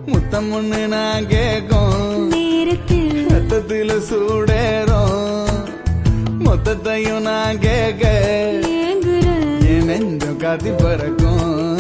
முத்தம் ஒண்ணு நான் கேக்கும் ரத்தத்தில சூடேறும் மொத்தத்தையும் நான் கேட்க என் நெஞ்சம் காத்தி பறக்கும்